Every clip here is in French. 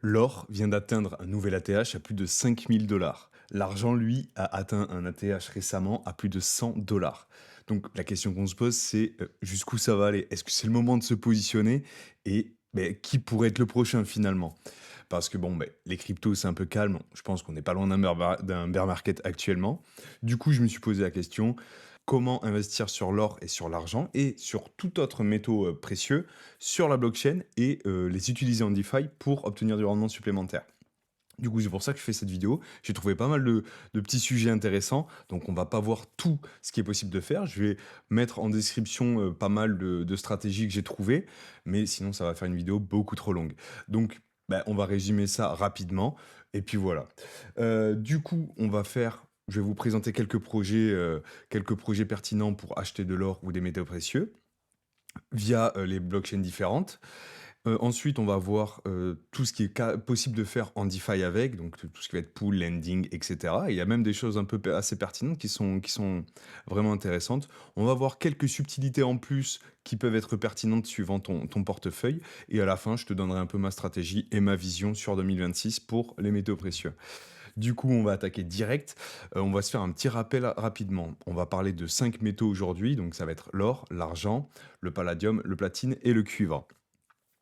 L'or vient d'atteindre un nouvel ATH à plus de 5 000 $. L'argent, lui, a atteint un ATH récemment à plus de 100 $. Donc la question qu'on se pose, c'est jusqu'où ça va aller? Est-ce que c'est le moment de se positionner? Et ben, qui pourrait être le prochain finalement? Parce que bon, ben, les cryptos, c'est un peu calme. Je pense qu'on n'est pas loin d'un bear market actuellement. Du coup, je me suis posé la question, comment investir sur l'or et sur l'argent et sur tout autre métaux précieux sur la blockchain et les utiliser en DeFi pour obtenir du rendement supplémentaire. Du coup, c'est pour ça que je fais cette vidéo. J'ai trouvé pas mal de petits sujets intéressants. Donc, on va pas voir tout ce qui est possible de faire. Je vais mettre en description pas mal de stratégies que j'ai trouvées. Mais sinon, ça va faire une vidéo beaucoup trop longue. Donc, bah, on va résumer ça rapidement. Et puis voilà. Du coup, je vais vous présenter quelques projets pertinents pour acheter de l'or ou des métaux précieux via les blockchains différentes. Ensuite, on va voir tout ce qui est possible de faire en DeFi avec, donc tout ce qui va être pool, lending, etc. Et il y a même des choses un peu assez pertinentes qui sont vraiment intéressantes. On va voir quelques subtilités en plus qui peuvent être pertinentes suivant ton portefeuille. Et à la fin, je te donnerai un peu ma stratégie et ma vision sur 2026 pour les métaux précieux. Du coup, on va attaquer direct. On va se faire un petit rappel rapidement. On va parler de 5 métaux aujourd'hui, donc ça va être l'or, l'argent, le palladium, le platine et le cuivre.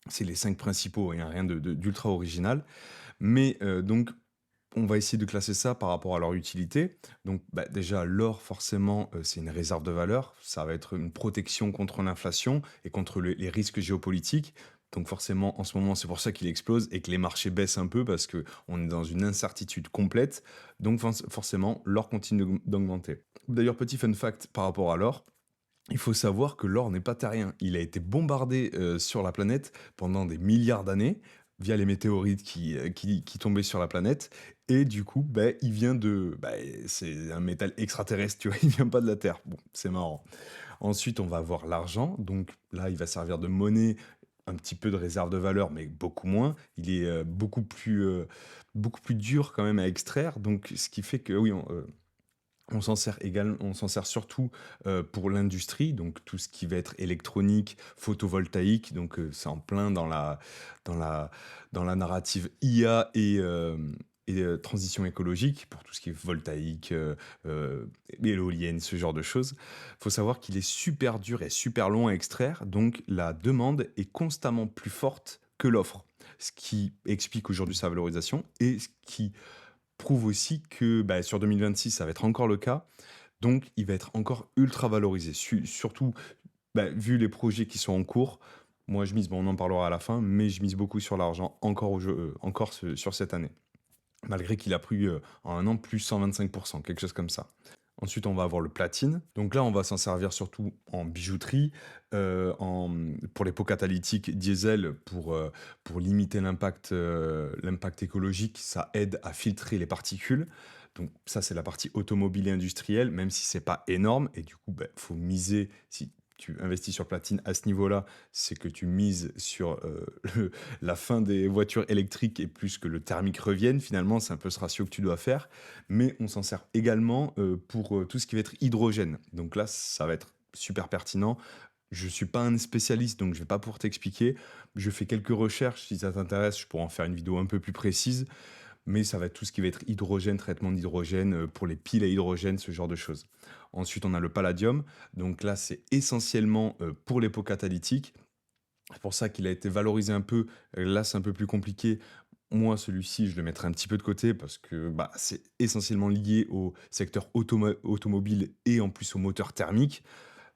C'est les 5 principaux, il y a rien d'ultra original. Mais donc, on va essayer de classer ça par rapport à leur utilité. Donc, bah, déjà, l'or, forcément, c'est une réserve de valeur. Ça va être une protection contre l'inflation et contre les risques géopolitiques. Donc, forcément, en ce moment, c'est pour ça qu'il explose et que les marchés baissent un peu parce qu'on est dans une incertitude complète. Donc, forcément, l'or continue d'augmenter. D'ailleurs, petit fun fact par rapport à l'or. Il faut savoir que l'or n'est pas terrien. Il a été bombardé sur la planète pendant des milliards d'années via les météorites qui tombaient sur la planète. Et du coup, bah, c'est un métal extraterrestre, tu vois, il vient pas de la Terre. Bon, c'est marrant. Ensuite, on va avoir l'argent. Donc là, il va servir de monnaie, un petit peu de réserve de valeur, mais beaucoup moins. Il est beaucoup plus dur quand même à extraire. Donc, ce qui fait que, oui, on s'en sert surtout pour l'industrie, donc tout ce qui va être électronique, photovoltaïque, donc c'est en plein dans la, dans la narrative IA et transition écologique, pour tout ce qui est voltaïque, éolienne, ce genre de choses. Il faut savoir qu'il est super dur et super long à extraire, donc la demande est constamment plus forte que l'offre, ce qui explique aujourd'hui sa valorisation et ce qui prouve aussi que bah, sur 2026, ça va être encore le cas. Donc, il va être encore ultra valorisé. Surtout, bah, vu les projets qui sont en cours, moi, je mise, bon, on en parlera à la fin, mais je mise beaucoup sur l'argent encore, sur cette année. Malgré qu'il a pris en un an plus 125%, quelque chose comme ça. Ensuite, on va avoir le platine. Donc là, on va s'en servir surtout en bijouterie, pour les pots catalytiques diesel, pour limiter l'impact écologique. Ça aide à filtrer les particules. Donc ça, c'est la partie automobile et industrielle, même si c'est pas énorme. Et du coup, il faut miser, si tu investis sur platine à ce niveau-là, c'est que tu mises sur la fin des voitures électriques et plus que le thermique revienne. Finalement, c'est un peu ce ratio que tu dois faire. Mais on s'en sert également pour tout ce qui va être hydrogène. Donc là, ça va être super pertinent. Je suis pas un spécialiste, donc je vais pas pouvoir t'expliquer. Je fais quelques recherches, si ça t'intéresse, je pourrais en faire une vidéo un peu plus précise. Mais ça va être tout ce qui va être hydrogène, traitement d'hydrogène, pour les piles à hydrogène, ce genre de choses. Ensuite, on a le palladium. Donc là, c'est essentiellement pour les pots catalytiques. C'est pour ça qu'il a été valorisé un peu. Là, c'est un peu plus compliqué. Moi, celui-ci, je le mettrai un petit peu de côté parce que bah, c'est essentiellement lié au secteur automobile et en plus au moteur thermique.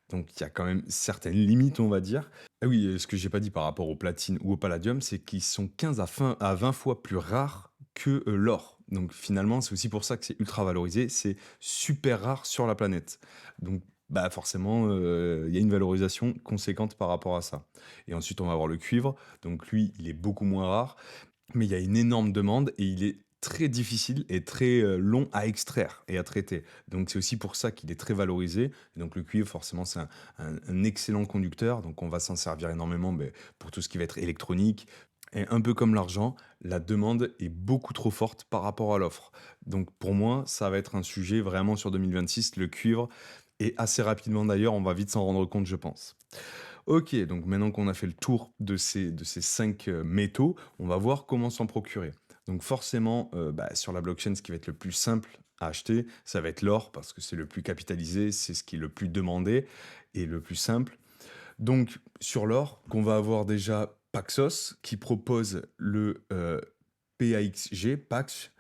Donc, il y a quand même certaines limites, on va dire. Ah oui, ce que j'ai pas dit par rapport au platine ou au palladium, c'est qu'ils sont 15 à 20 fois plus rares que l'or. Donc, finalement, c'est aussi pour ça que c'est ultra valorisé. C'est super rare sur la planète. Donc, bah forcément, il y a une valorisation conséquente par rapport à ça. Et ensuite, on va avoir le cuivre. Donc, lui, il est beaucoup moins rare, mais il y a une énorme demande et il est très difficile et très long à extraire et à traiter. Donc c'est aussi pour ça qu'il est très valorisé. Et donc le cuivre, forcément, c'est un excellent conducteur. Donc on va s'en servir énormément pour tout ce qui va être électronique. Et un peu comme l'argent, la demande est beaucoup trop forte par rapport à l'offre. Donc pour moi, ça va être un sujet vraiment sur 2026, le cuivre. Et assez rapidement d'ailleurs, on va vite s'en rendre compte, je pense. OK, donc maintenant qu'on a fait le tour de ces 5 métaux, on va voir comment s'en procurer. Donc forcément, sur la blockchain, ce qui va être le plus simple à acheter, ça va être l'or parce que c'est le plus capitalisé, c'est ce qui est le plus demandé et le plus simple. Donc sur l'or, qu'on va avoir déjà Paxos qui propose le, PAXG, Pax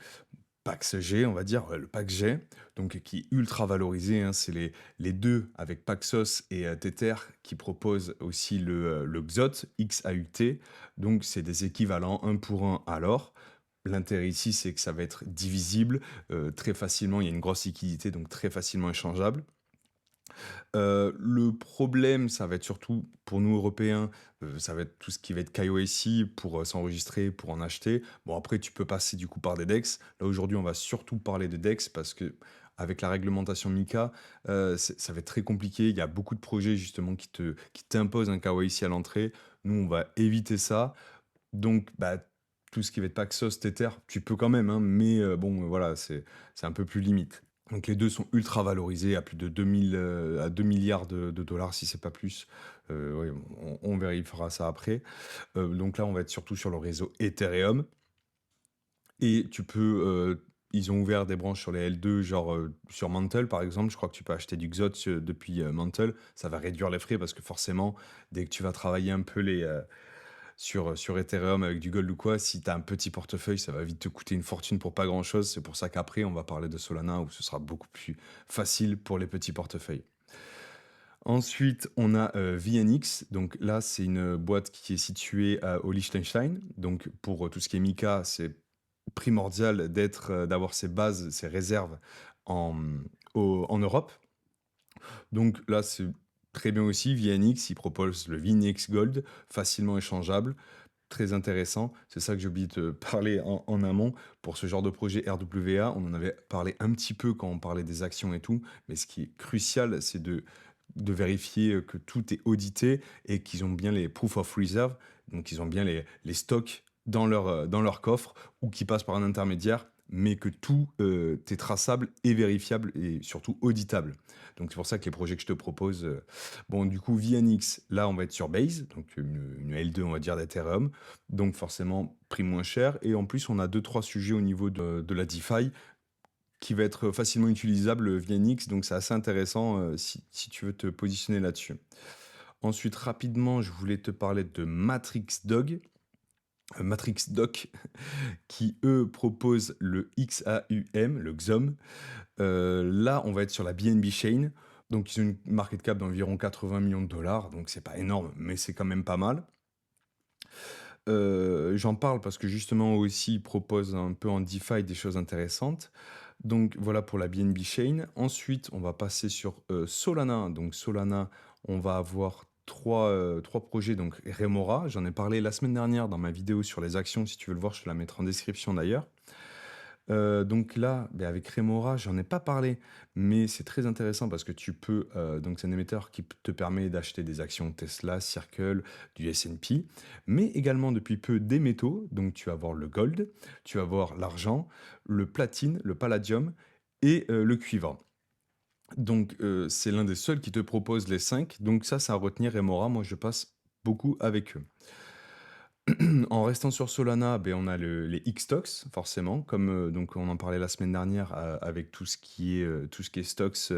G, on va dire, le Pax G, donc qui est ultra valorisé, hein. C'est les 2 avec Paxos et Tether qui proposent aussi le XAUT, XAUT, donc c'est des équivalents un pour un à l'or. L'intérêt ici, c'est que ça va être divisible, très facilement, il y a une grosse liquidité, donc très facilement échangeable. Le problème, ça va être surtout pour nous Européens, ça va être tout ce qui va être KYC pour, s'enregistrer, pour en acheter. Bon après tu peux passer du coup par des DEX. Là aujourd'hui on va surtout parler de DEX parce que avec la réglementation MiCA, ça va être très compliqué. Il y a beaucoup de projets justement qui t'imposent un KYC à l'entrée. Nous on va éviter ça. Donc tout ce qui va être Paxos, Tether, tu peux quand même, hein, mais bon voilà, c'est un peu plus limite. Donc les 2 sont ultra valorisés à plus de 2000 à 2 000 de dollars si c'est pas plus. Ouais, on vérifiera ça après. Donc là, on va être surtout sur le réseau Ethereum et tu peux, ils ont ouvert des branches sur les L2 genre, sur Mantle par exemple, je crois que tu peux acheter du XOT depuis, Mantle. Ça va réduire les frais parce que forcément, dès que tu vas travailler un peu sur Ethereum avec du gold ou quoi, si tu as un petit portefeuille, ça va vite te coûter une fortune pour pas grand-chose. C'est pour ça qu'après, on va parler de Solana où ce sera beaucoup plus facile pour les petits portefeuilles. Ensuite, on a VNX. Donc là, c'est une boîte qui est située au Liechtenstein. Donc pour tout ce qui est Mika, c'est primordial d'avoir ses bases, ses réserves en, en Europe. Donc là, c'est très bien aussi. VNX, il propose le VNX Gold, facilement échangeable. Très intéressant. C'est ça que j'ai oublié de te parler en amont. Pour ce genre de projet RWA, on en avait parlé un petit peu quand on parlait des actions et tout, mais ce qui est crucial, c'est de vérifier que tout est audité et qu'ils ont bien les proof of reserve, donc ils ont bien les stocks dans leur coffre ou qui passent par un intermédiaire, mais que tout est traçable et vérifiable et surtout auditable. Donc c'est pour ça que les projets que je te propose, bon du coup VNX, là on va être sur Base, donc une L2 on va dire d'Ethereum, donc forcément prix moins cher et en plus on a deux trois sujets au niveau de la DeFi qui va être facilement utilisable VNX, donc c'est assez intéressant si tu veux te positionner là-dessus. Ensuite, rapidement, je voulais te parler de Matrix Doc, qui eux proposent le XAUM, le XOM. Là, on va être sur la BNB Chain. Donc, ils ont une market cap d'environ 80 millions de dollars. Donc, c'est pas énorme, mais c'est quand même pas mal. J'en parle parce que justement aussi, ils proposent un peu en DeFi des choses intéressantes. Donc, voilà pour la BNB Chain. Ensuite, on va passer sur Solana. Donc, Solana, on va avoir trois projets. Donc, Remora, j'en ai parlé la semaine dernière dans ma vidéo sur les actions. Si tu veux le voir, je te la mettrai en description d'ailleurs. Donc là, avec Remora, j'en ai pas parlé, mais c'est très intéressant parce que tu peux, donc c'est un émetteur qui te permet d'acheter des actions Tesla, Circle, du S&P, mais également depuis peu des métaux. Donc tu vas avoir le gold, tu vas avoir l'argent, le platine, le palladium et le cuivre. Donc c'est l'un des seuls qui te propose les 5. Donc ça, c'est à retenir Remora. Moi, je passe beaucoup avec eux. En restant sur Solana, on a les X-Stocks, forcément, comme donc on en parlait la semaine dernière avec tout ce qui est stocks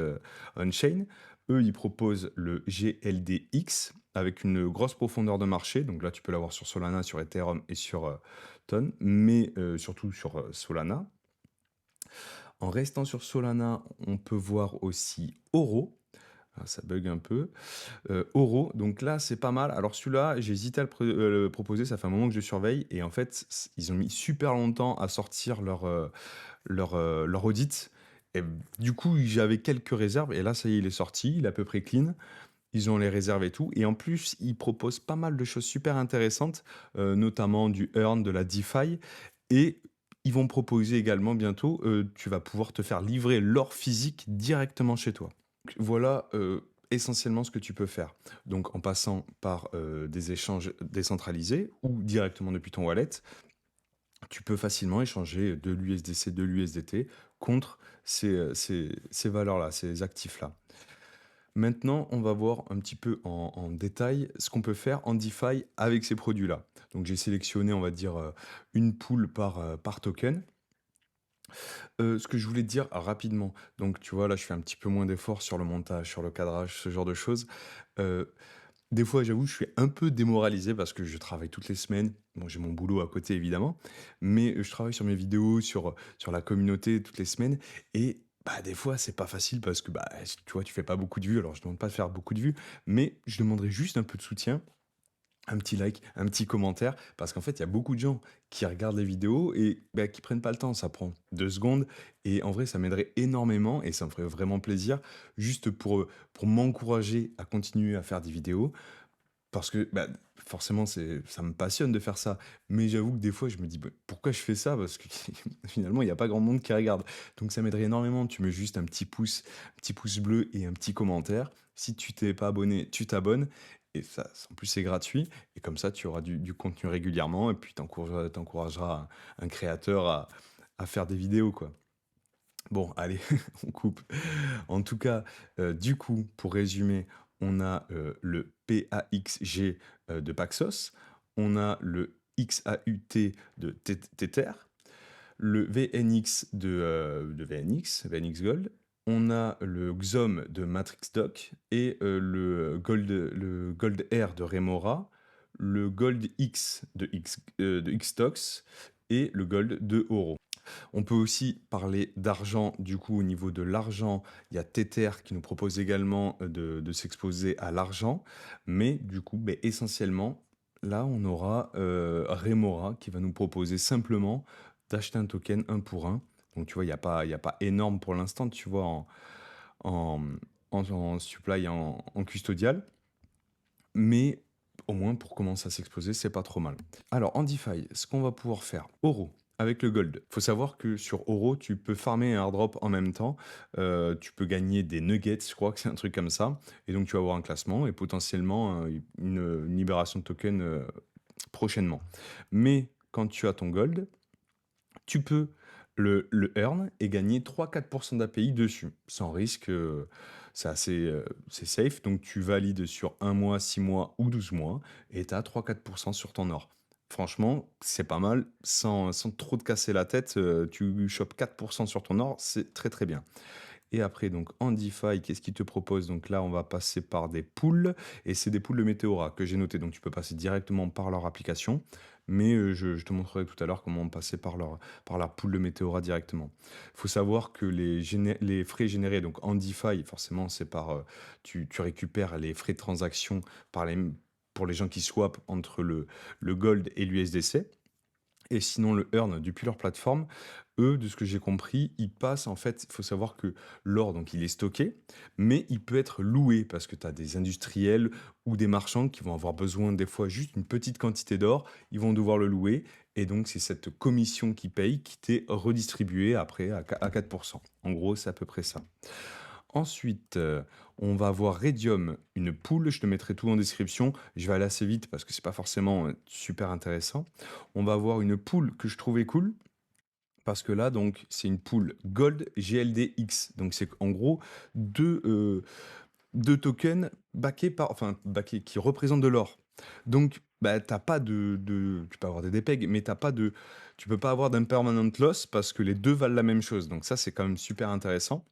on-chain. Eux, ils proposent le GLDX avec une grosse profondeur de marché. Donc là, tu peux l'avoir sur Solana, sur Ethereum et sur Ton, mais surtout sur Solana. En restant sur Solana, on peut voir aussi Oro. Ah, ça bug un peu. Oro, donc là, c'est pas mal. Alors celui-là, j'ai hésité à le proposer, ça fait un moment que je surveille, et en fait, ils ont mis super longtemps à sortir leur audit. Et du coup, j'avais quelques réserves, et là, ça y est, il est sorti, il est à peu près clean. Ils ont les réserves et tout. Et en plus, ils proposent pas mal de choses super intéressantes, notamment du Earn, de la DeFi. Et ils vont proposer également bientôt, tu vas pouvoir te faire livrer l'or physique directement chez toi. Voilà essentiellement ce que tu peux faire. Donc en passant par des échanges décentralisés ou directement depuis ton wallet, tu peux facilement échanger de l'USDC, de l'USDT contre ces valeurs-là, ces actifs-là. Maintenant, on va voir un petit peu en détail ce qu'on peut faire en DeFi avec ces produits-là. Donc j'ai sélectionné, on va dire, une pool par token. Ce que je voulais te dire rapidement, donc tu vois, là, je fais un petit peu moins d'efforts sur le montage, sur le cadrage, ce genre de choses. Heu, des fois, j'avoue, je suis un peu démoralisé parce que je travaille toutes les semaines. Bon, j'ai mon boulot à côté évidemment, mais je travaille sur mes vidéos, sur la communauté toutes les semaines et bah, des fois, c'est pas facile parce que, bah, tu vois, tu fais pas beaucoup de vues. Alors je demande pas de faire beaucoup de vues, mais je demanderais juste un peu de soutien, un petit like, un petit commentaire, parce qu'en fait, il y a beaucoup de gens qui regardent les vidéos et bah, qui prennent pas le temps. Ça prend 2 secondes et en vrai, ça m'aiderait énormément et ça me ferait vraiment plaisir juste pour m'encourager à continuer à faire des vidéos. Parce que, bah, forcément, ça me passionne de faire ça. Mais j'avoue que des fois, je me dis: «Bah, pourquoi je fais ça?» parce que finalement, il y a pas grand monde qui regarde. Donc ça m'aiderait énormément. Tu mets juste un petit pouce bleu et un petit commentaire. Si tu t'es pas abonné, tu t'abonnes et ça en plus, c'est gratuit et comme ça, tu auras du contenu régulièrement et puis tu encourageras un créateur à faire des vidéos, quoi. Bon, allez, on coupe. En tout cas, du coup, pour résumer, on a, le PAXG, de Paxos, on a le XAUT de Tether, le VNX de VNX Gold, on a le XOM de MatrixDoc et le Gold Air de Remora, le Gold X de Xtox et le Gold de Oro. On peut aussi parler d'argent, du coup, au niveau de l'argent, il y a Tether qui nous propose également de s'exposer à l'argent, mais du coup, ben, essentiellement, là, on aura Remora qui va nous proposer simplement d'acheter un token un pour un. Donc, tu vois, il y a pas énorme pour l'instant, tu vois, en, en supply, en custodial, mais au moins pour commencer à s'exposer, c'est pas trop mal. Alors, en DeFi, ce qu'on va pouvoir faire, Oro, avec le gold. Faut savoir que sur Oro, tu peux farmer un airdrop en même temps. Tu peux gagner des nuggets, je crois que c'est un truc comme ça. Et donc, tu vas avoir un classement et potentiellement une libération de token prochainement. Mais quand tu as ton gold, tu peux le earn et gagner 3-4% d'API dessus, sans risque. C'est assez c'est safe. Donc, tu valides sur un mois, 6 mois ou 12 mois et tu as 3-4% sur ton or. Franchement, c'est pas mal. Sans trop te casser la tête, tu chopes 4% sur ton or, c'est très très bien. Et après, donc en DeFi, qu'est-ce qu'il te propose? Donc là, on va passer par des pools, et c'est des pools de Meteora que j'ai noté. Donc tu peux passer directement par leur application, mais je te montrerai tout à l'heure comment passer par la pool de Meteora directement. Il faut savoir que les frais générés donc en DeFi, forcément, tu récupères les frais de transaction pour les gens qui swappent entre le Gold et l'USDC. Et sinon, le earn depuis leur plateforme, eux, de ce que j'ai compris, ils passent en fait, il faut savoir que l'or, donc il est stocké, mais il peut être loué parce que tu as des industriels ou des marchands qui vont avoir besoin des fois juste une petite quantité d'or, ils vont devoir le louer, et donc c'est cette commission qui paye qui t'est redistribuée après à 4%. En gros, c'est à peu près ça. Ensuite, on va avoir Radium, une pool, je te mettrai tout en description. Je vais aller assez vite parce que c'est pas forcément super intéressant. On va avoir une pool que je trouvais cool parce que là, donc, c'est une pool Gold GLDX. Donc, c'est en gros deux, euh, deux tokens backés qui représentent de l'or. Donc, bah, t'as pas tu peux avoir des DPEG, mais tu peux pas avoir d'impermanent loss parce que les deux valent la même chose. Donc ça, c'est quand même super intéressant.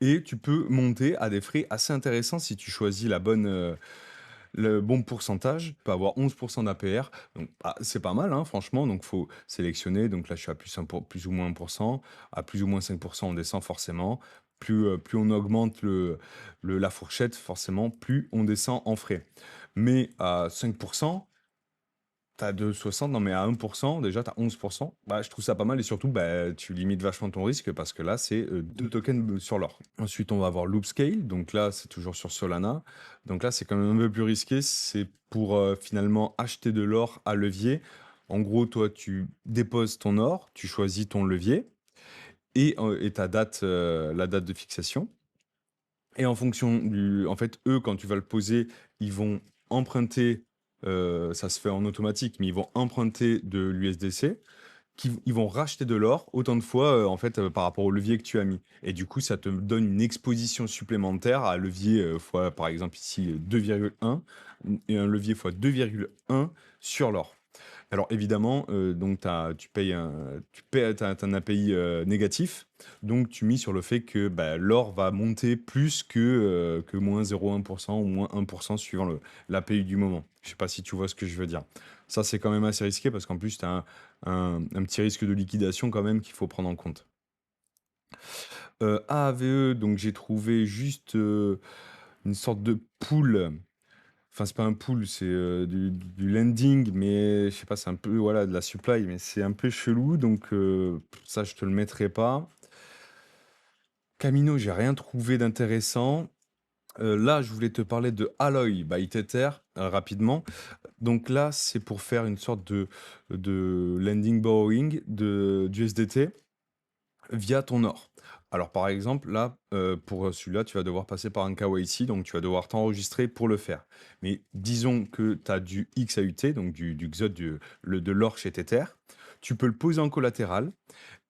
Et tu peux monter à des frais assez intéressants si tu choisis le bon pourcentage. Tu peux avoir 11% d'APR. Donc, c'est pas mal, hein, franchement. Donc, faut sélectionner. Donc là, je suis à plus ou moins 1%. À plus ou moins 5%, on descend forcément. Plus on augmente la fourchette, forcément, plus on descend en frais. Mais à 5%, t'as 2,60, non mais à 1%, déjà t'as 11%. Bah, je trouve ça pas mal et surtout, bah, tu limites vachement ton risque parce que là, c'est deux tokens sur l'or. Ensuite, on va avoir Loop Scale. Donc là, c'est toujours sur Solana. Donc là, c'est quand même un peu plus risqué. C'est pour finalement acheter de l'or à levier. En gros, toi, tu déposes ton or, tu choisis ton levier et ta date, la date de fixation. Et en fonction en fait, eux, quand tu vas le poser, ils vont emprunter, ça se fait en automatique, mais ils vont emprunter de l'USDC ils vont racheter de l'or autant de fois, en fait, par rapport au levier que tu as mis et du coup, ça te donne une exposition supplémentaire à levier, fois, par exemple, ici, 2,1 et un levier fois 2,1 sur l'or. Alors évidemment, donc tu as un API, négatif, donc tu mises sur le fait que, bah, l'or va monter plus que moins 0,1 ou moins 1 suivant l'API du moment. Je sais pas si tu vois ce que je veux dire? Ça, c'est quand même assez risqué parce qu'en plus, tu as un petit risque de liquidation quand même qu'il faut prendre en compte. AAVE, donc j'ai trouvé juste, une sorte de pool. Enfin, c'est pas un pool, c'est du lending, mais je sais pas, c'est un peu voilà, de la supply, mais c'est un peu chelou, donc ça, je te le mettrai pas. Camino, j'ai rien trouvé d'intéressant. Là, je voulais te parler de Alloy by Tether rapidement. Donc là, c'est pour faire une sorte de lending borrowing d'USDT via ton or. Alors par exemple, là, pour celui-là, tu vas devoir passer par un KYC, donc tu vas devoir t'enregistrer pour le faire. Mais disons que tu as du XAUT, donc du XOT, de l'or chez Tether, tu peux le poser en collatéral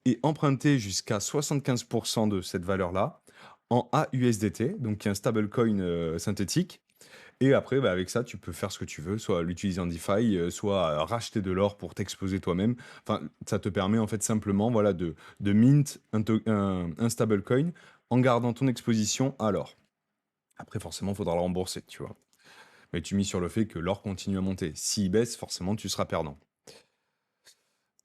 et emprunter jusqu'à 75% de cette valeur-là en AUSDT, donc qui est un stablecoin synthétique, et après, bah, avec ça, tu peux faire ce que tu veux, soit l'utiliser en DeFi, soit racheter de l'or pour t'exposer toi-même. Enfin, ça te permet en fait simplement voilà, de mint un stablecoin en gardant ton exposition à l'or. Après, forcément, il faudra le rembourser, tu vois. Mais tu mises sur le fait que l'or continue à monter. S'il baisse, forcément, tu seras perdant.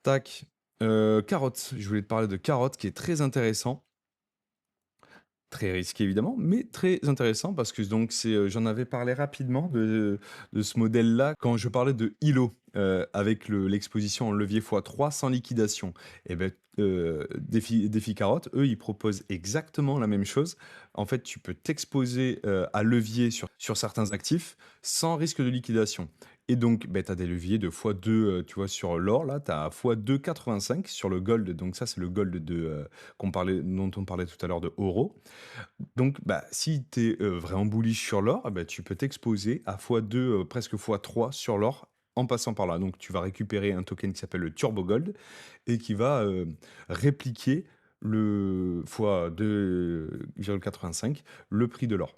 Tac. Carotte. Je voulais te parler de carotte qui est très intéressant. Très risqué évidemment, mais très intéressant parce que donc j'en avais parlé rapidement de ce modèle-là quand je parlais de ILO, avec l'exposition en levier x3 sans liquidation. Et ben, Défi Carotte, eux, ils proposent exactement la même chose. En fait, tu peux t'exposer, à levier sur certains actifs sans risque de liquidation. Et donc, ben, tu as des leviers de x2, tu vois, sur l'or, là, tu as x2,85 sur le gold. Donc ça, c'est le gold dont on parlait tout à l'heure de Oro. Donc, bah, si tu es vraiment bullish sur l'or, bah, tu peux t'exposer à x2, presque x3 sur l'or en passant par là. Donc, tu vas récupérer un token qui s'appelle le Turbo Gold et qui va répliquer le fois 2,85 le prix de l'or.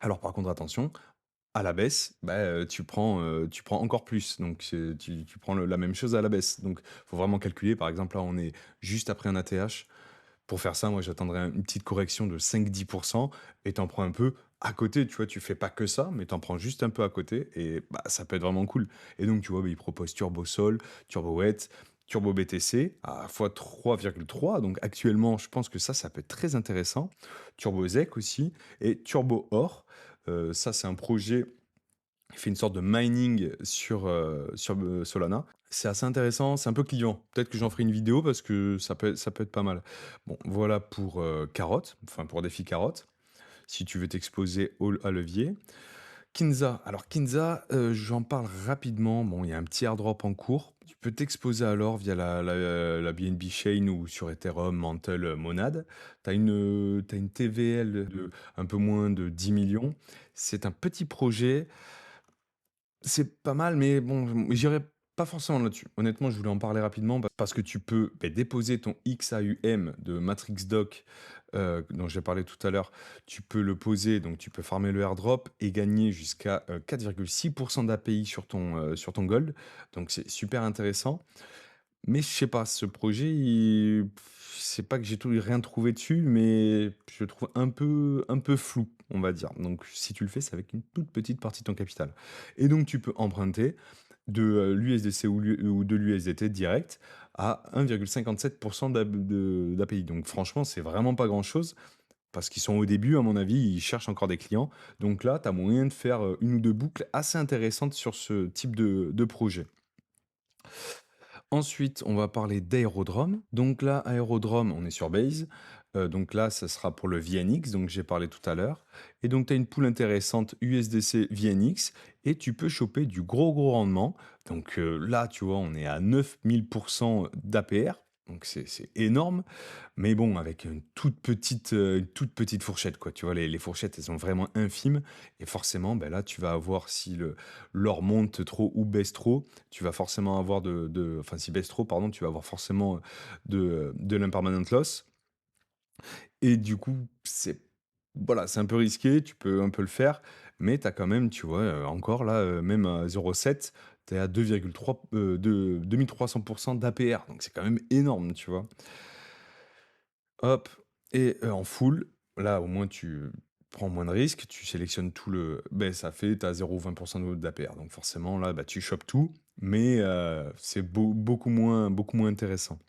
Alors, par contre, attention, à la baisse, bah, tu prends encore plus. Donc, tu prends la même chose à la baisse. Donc, il faut vraiment calculer. Par exemple, là, on est juste après un ATH. Pour faire ça, moi, j'attendrais une petite correction de 5-10% et t'en prends un peu à côté, tu vois, tu fais pas que ça, mais t'en prends juste un peu à côté et bah, ça peut être vraiment cool. Et donc, tu vois, bah, ils proposent Turbo Sol, Turbo Wet, Turbo BTC à x3,3. Donc, actuellement, je pense que ça peut être très intéressant. Turbo ZEC aussi et Turbo Or. Ça, c'est un projet qui fait une sorte de mining sur Solana. C'est assez intéressant, c'est un peu clivant. Peut-être que j'en ferai une vidéo parce que ça peut être pas mal. Bon, voilà pour Carotte, enfin pour Défi Carotte, si tu veux t'exposer à levier. Kinza, alors Kinza, j'en parle rapidement. Bon, il y a un petit airdrop en cours. Tu peux t'exposer alors via la BNB Chain ou sur Ethereum, Mantle, Monad. T'as une TVL de un peu moins de 10 millions. C'est un petit projet. C'est pas mal, mais bon, j'irai pas forcément là-dessus. Honnêtement, je voulais en parler rapidement parce que tu peux déposer ton XAUM de MatrixDoc, dont j'ai parlé tout à l'heure. Tu peux le poser, donc tu peux farmer le airdrop et gagner jusqu'à 4,6% d'API sur ton gold. Donc c'est super intéressant. Mais je sais pas, ce projet, c'est pas que j'ai rien trouvé dessus, mais je le trouve un peu flou, on va dire. Donc, si tu le fais, c'est avec une toute petite partie de ton capital. Et donc, tu peux emprunter de l'USDC ou de l'USDT direct à 1,57% d'API. Donc, franchement, c'est vraiment pas grand-chose parce qu'ils sont au début, à mon avis, ils cherchent encore des clients. Donc là, tu as moyen de faire une ou deux boucles assez intéressantes sur ce type de projet. Ensuite, on va parler d'aérodrome. Donc là, aérodrome, on est sur Base. Donc là, ça sera pour le VNX, donc j'ai parlé tout à l'heure. Et donc, tu as une pool intéressante USDC VNX et tu peux choper du gros rendement. Donc là, tu vois, on est à 9000% d'APR. Donc c'est énorme, mais bon, avec une toute petite fourchette, quoi. Tu vois, les fourchettes, elles sont vraiment infimes et forcément, ben là, tu vas avoir si l'or monte trop ou baisse trop, tu vas forcément avoir enfin, s'il baisse trop, pardon, tu vas avoir forcément, de l'impermanent loss et du coup, voilà, c'est un peu risqué, tu peux un peu le faire, mais tu as quand même, tu vois, encore là, même à 0,7, tu es à 2,3, de 2300 d'APR, donc c'est quand même énorme, tu vois? Hop et en full, là, au moins, tu prends moins de risques, tu sélectionnes tout ça fait tu as 0,20 d'APR, donc forcément, là, bah, tu chopes tout, mais c'est beaucoup moins intéressant.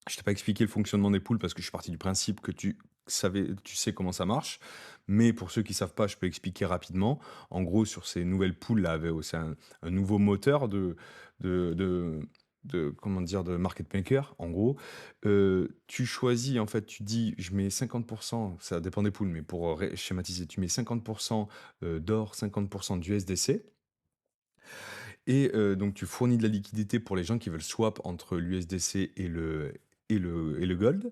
Je t'ai pas expliqué le fonctionnement des poules parce que je suis parti du principe que tu sais comment ça marche. Mais pour ceux qui savent pas, je peux expliquer rapidement. En gros, sur ces nouvelles poules là, avec aussi un nouveau moteur de, de, comment dire, de market maker. En gros, tu choisis, en fait, tu dis, je mets 50%, ça dépend des poules, mais pour schématiser, tu mets 50% d'or, 50% d'USDC. Et donc tu fournis de la liquidité pour les gens qui veulent swap entre l'USDC et le gold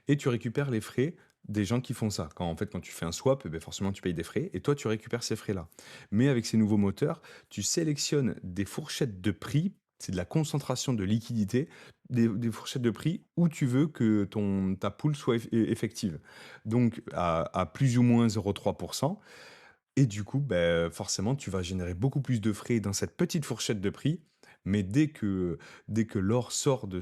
et tu récupères les frais des gens qui font ça. Quand tu fais un swap, eh beh, forcément tu payes des frais et toi tu récupères ces frais-là. Mais avec ces nouveaux moteurs, tu sélectionnes des fourchettes de prix, c'est de la concentration de liquidité, des fourchettes de prix où tu veux que ta pool soit effective. Donc à plus ou moins 0,3 et du coup, forcément, tu vas générer beaucoup plus de frais dans cette petite fourchette de prix, mais dès que l'or sort de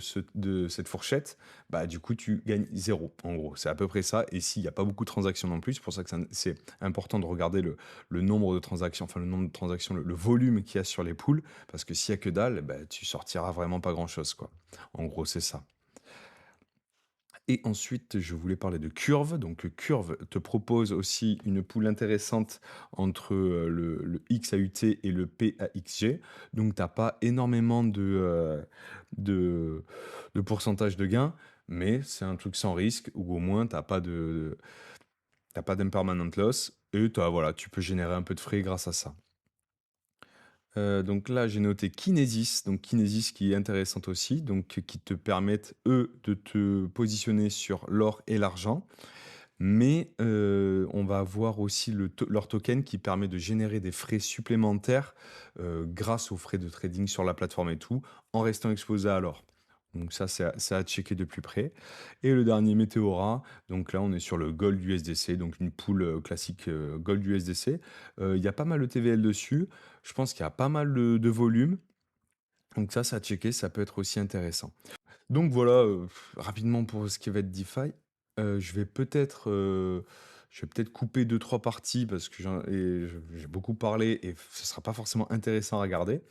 cette fourchette, bah, du coup, tu gagnes zéro. En gros. C'est à peu près ça et s'il y a pas beaucoup de transactions non plus, c'est pour ça que c'est important de regarder le nombre de transactions, enfin le nombre de transactions, le volume qu'il y a sur les poules, parce que s'il y a que dalle, bah, tu sortiras vraiment pas grand-chose, quoi. En gros, c'est ça. Et ensuite, je voulais parler de Curve. Donc, Curve te propose aussi une pool intéressante entre le XAUT et le PAXG. Donc, tu n'as pas énormément de, de pourcentage de gain, mais c'est un truc sans risque, ou au moins, t'as pas d'impermanent loss, et voilà, tu peux générer un peu de frais grâce à ça. Donc là, j'ai noté Kinesis, donc Kinesis qui est intéressante aussi, donc qui te permettent, eux, de te positionner sur l'or et l'argent. Mais on va avoir aussi leur token qui permet de générer des frais supplémentaires grâce aux frais de trading sur la plateforme et tout, en restant exposé à l'or. Donc ça, c'est à checker de plus près. Et le dernier Meteora, donc là, on est sur le Gold USDC, donc une pool classique Gold USDC. Il y a pas mal de TVL dessus. Je pense qu'il y a pas mal de volume. Donc ça, c'est à checker, ça peut être aussi intéressant. Donc voilà, rapidement pour ce qui va être DeFi, je vais peut-être couper deux trois parties parce que j'ai beaucoup parlé et ce sera pas forcément intéressant à regarder.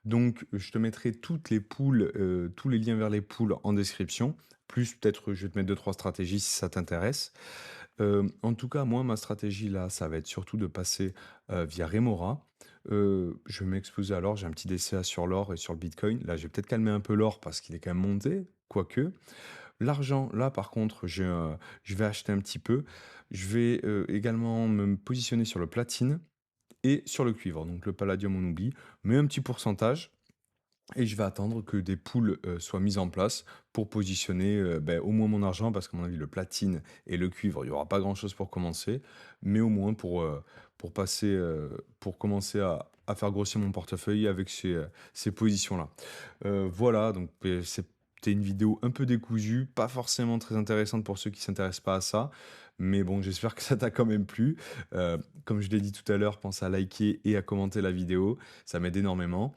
Donc je te mettrai toutes les pools, tous les liens vers les pools en description, plus peut-être je vais te mettre deux trois stratégies si ça t'intéresse. En tout cas, moi, ma stratégie là, ça va être surtout de passer, via Remora. Je vais m'exposer à l'or, j'ai un petit DCA sur l'or et sur le bitcoin. Là, je vais peut-être calmer un peu l'or parce qu'il est quand même monté, quoique. L'argent, là, par contre, je vais acheter un petit peu. Je vais, également me positionner sur le platine et sur le cuivre. Donc le palladium, on oublie, mais un petit pourcentage et je vais attendre que des poules, soient mises en place pour positionner, au moins mon argent parce qu'à mon avis, le platine et le cuivre, il y aura pas grand-chose pour commencer, mais au moins pour commencer à faire grossir mon portefeuille avec ces positions-là. Voilà, donc c'était une vidéo un peu décousue, pas forcément très intéressante pour ceux qui s'intéressent pas à ça, mais bon, j'espère que ça t'a quand même plu. Comme je l'ai dit tout à l'heure, pense à liker et à commenter la vidéo, ça m'aide énormément.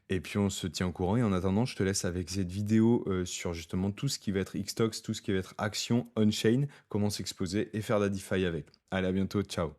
Et puis on se tient au courant. Et en attendant, je te laisse avec cette vidéo sur justement tout ce qui va être Xtox, tout ce qui va être action on-chain, comment s'exposer et faire de la DeFi avec. Allez, à bientôt, ciao.